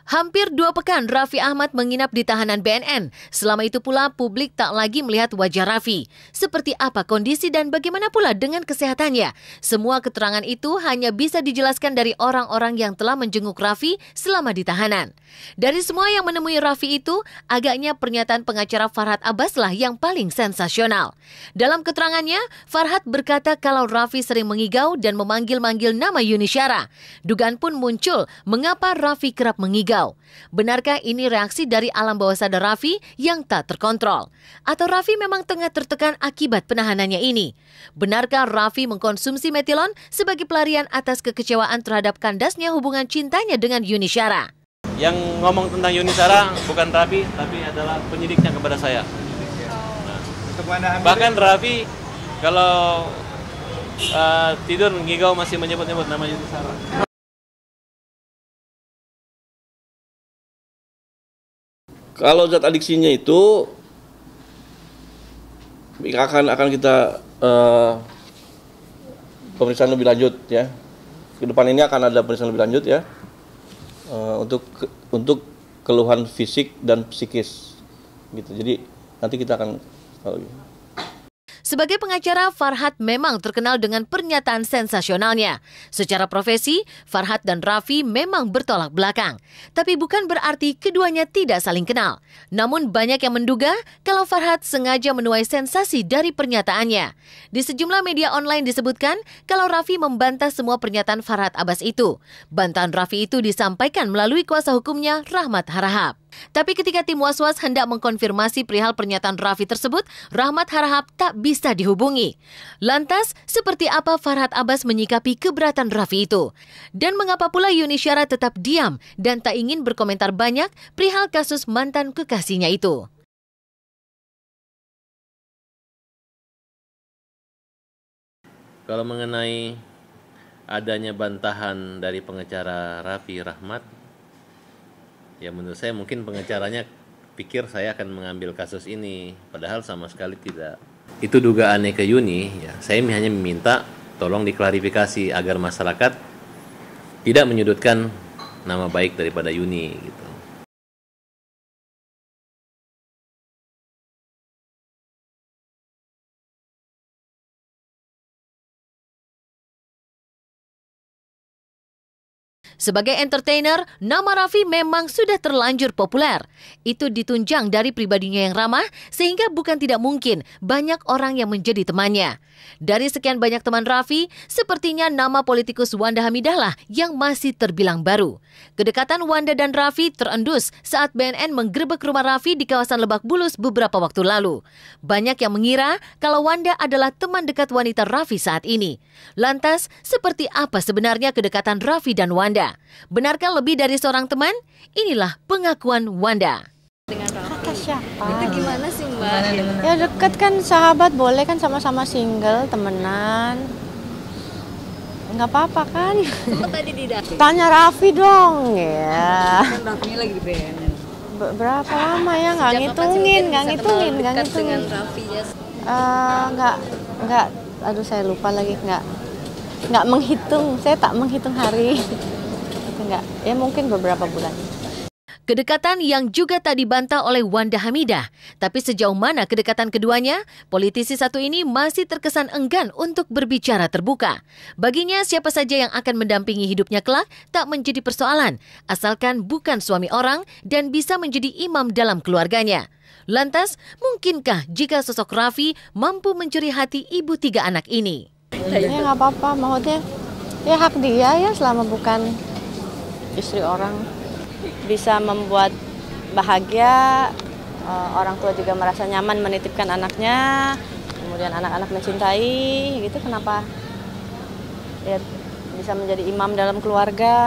Hampir 2 pekan Raffi Ahmad menginap di tahanan BNN. Selama itu pula publik tak lagi melihat wajah Raffi. Seperti apa kondisi dan bagaimana pula dengan kesehatannya? Semua keterangan itu hanya bisa dijelaskan dari orang-orang yang telah menjenguk Raffi selama di tahanan. Dari semua yang menemui Raffi itu, agaknya pernyataan pengacara Farhad Abbas lah yang paling sensasional. Dalam keterangannya, Farhad berkata kalau Raffi sering mengigau dan memanggil-manggil nama Yuni Syara. Dugaan pun muncul mengapa Raffi kerap mengigau. Benarkah ini reaksi dari alam bawah sadar Raffi yang tak terkontrol? Atau Raffi memang tengah tertekan akibat penahanannya ini? Benarkah Raffi mengkonsumsi metilon sebagai pelarian atas kekecewaan terhadap kandasnya hubungan cintanya dengan Yuni Syara? Yang ngomong tentang Yuni Syara bukan Raffi, tapi adalah penyidiknya kepada saya. Nah, bahkan Raffi kalau tidur ngigau masih menyebut-nyebut nama Yuni Syara. Kalau zat adiksinya itu akan kita pemeriksaan lebih lanjut ya. Ke depan ini akan ada pemeriksaan lebih lanjut ya. Untuk keluhan fisik dan psikis gitu. Jadi nanti kita akan Sebagai pengacara, Farhad memang terkenal dengan pernyataan sensasionalnya. Secara profesi, Farhad dan Raffi memang bertolak belakang. Tapi bukan berarti keduanya tidak saling kenal. Namun banyak yang menduga kalau Farhad sengaja menuai sensasi dari pernyataannya. Di sejumlah media online disebutkan kalau Raffi membantah semua pernyataan Farhad Abbas itu. Bantahan Raffi itu disampaikan melalui kuasa hukumnya Rahmat Harahap. Tapi ketika tim Was-Was hendak mengkonfirmasi perihal pernyataan Raffi tersebut, Rahmat Harahap tak bisa dihubungi. Lantas, seperti apa Farhad Abbas menyikapi keberatan Raffi itu? Dan mengapa pula Yuni Syara tetap diam dan tak ingin berkomentar banyak perihal kasus mantan kekasihnya itu? Kalau mengenai adanya bantahan dari pengacara Raffi Rahmat, ya menurut saya mungkin pengacaranya pikir saya akan mengambil kasus ini, padahal sama sekali tidak. Itu dugaannya ke Yuni, ya saya hanya meminta tolong diklarifikasi agar masyarakat tidak menyudutkan nama baik daripada Yuni gitu. Sebagai entertainer, nama Raffi memang sudah terlanjur populer. Itu ditunjang dari pribadinya yang ramah, sehingga bukan tidak mungkin banyak orang yang menjadi temannya. Dari sekian banyak teman Raffi, sepertinya nama politikus Wanda Hamidah lah yang masih terbilang baru. Kedekatan Wanda dan Raffi terendus saat BNN menggerebek rumah Raffi di kawasan Lebak Bulus beberapa waktu lalu. Banyak yang mengira kalau Wanda adalah teman dekat wanita Raffi saat ini. Lantas, seperti apa sebenarnya kedekatan Raffi dan Wanda? Benarkah lebih dari seorang teman? Inilah pengakuan Wanda. Kata siapa? Itu gimana sih Mbak? Ya deket kan, sahabat boleh kan, sama-sama single, temenan. Nggak apa-apa kan? Sempat tadi tidak? Tanya Raffi dong ya. Kan Raffi lagi di BNN. Berapa lama ya? Nggak ngitungin. Dengan Raffi ya? Nggak. Aduh saya lupa lagi, nggak menghitung. Saya tak menghitung hari. Enggak, ya mungkin beberapa bulan. Kedekatan yang juga tak dibantah oleh Wanda Hamidah. Tapi sejauh mana kedekatan keduanya, politisi satu ini masih terkesan enggan untuk berbicara terbuka. Baginya siapa saja yang akan mendampingi hidupnya kelak tak menjadi persoalan, asalkan bukan suami orang dan bisa menjadi imam dalam keluarganya. Lantas, mungkinkah jika sosok Raffi mampu mencuri hati ibu 3 anak ini? Ya nggak apa-apa, maksudnya ya hak dia ya, selama bukan istri orang. Bisa membuat bahagia, orang tua juga merasa nyaman menitipkan anaknya, kemudian anak-anak mencintai, gitu kenapa? Ya bisa menjadi imam dalam keluarga,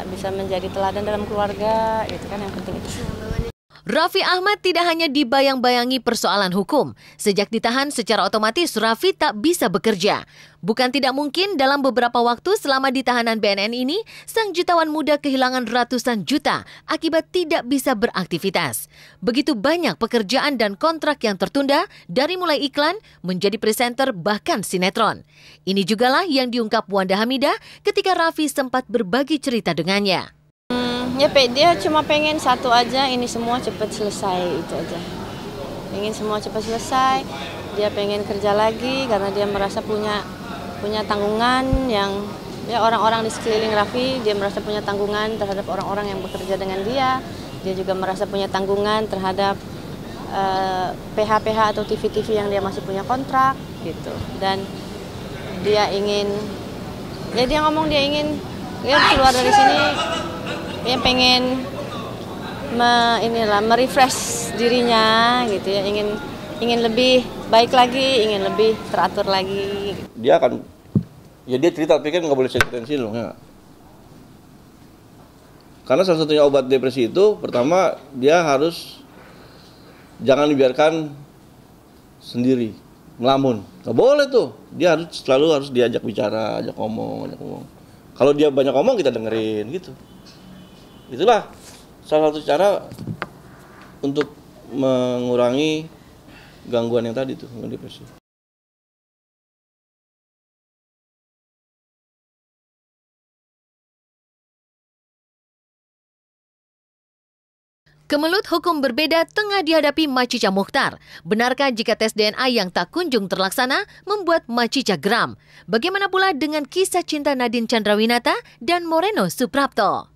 bisa menjadi teladan dalam keluarga, itu kan yang penting itu. Raffi Ahmad tidak hanya dibayang-bayangi persoalan hukum. Sejak ditahan secara otomatis Raffi tak bisa bekerja. Bukan tidak mungkin dalam beberapa waktu selama di tahanan BNN ini, sang jutawan muda kehilangan ratusan juta akibat tidak bisa beraktivitas. Begitu banyak pekerjaan dan kontrak yang tertunda dari mulai iklan menjadi presenter bahkan sinetron. Ini jugalah yang diungkap Wanda Hamidah ketika Raffi sempat berbagi cerita dengannya. Dia cuma pengen satu aja, ini semua cepat selesai, itu aja. Pengen semua cepat selesai. Dia pengen kerja lagi karena dia merasa punya tanggungan yang ya orang-orang di sekeliling Raffi, dia merasa punya tanggungan terhadap orang-orang yang bekerja dengan dia. Dia juga merasa punya tanggungan terhadap PH-PH atau TV-TV yang dia masih punya kontrak gitu. Dan dia ingin, ya dia ngomong dia ingin keluar dari sini, dia pengen merefresh dirinya gitu ya, ingin lebih baik lagi, ingin lebih teratur lagi. Dia akan, ya dia cerita, tapi kan nggak boleh saya ceritain sini loh, ya. Karena salah satunya obat depresi itu, pertama dia harus jangan dibiarkan sendiri, ngelamun. Nggak boleh tuh, dia selalu harus diajak bicara, ajak ngomong. Kalau dia banyak ngomong kita dengerin gitu. Itulah salah satu cara untuk mengurangi gangguan yang tadi tuh, gangguan depresi. Kemelut hukum berbeda tengah dihadapi Macica Muchtar. Benarkah jika tes DNA yang tak kunjung terlaksana membuat Macica geram? Bagaimana pula dengan kisah cinta Nadine Chandrawinata dan Moreno Suprapto?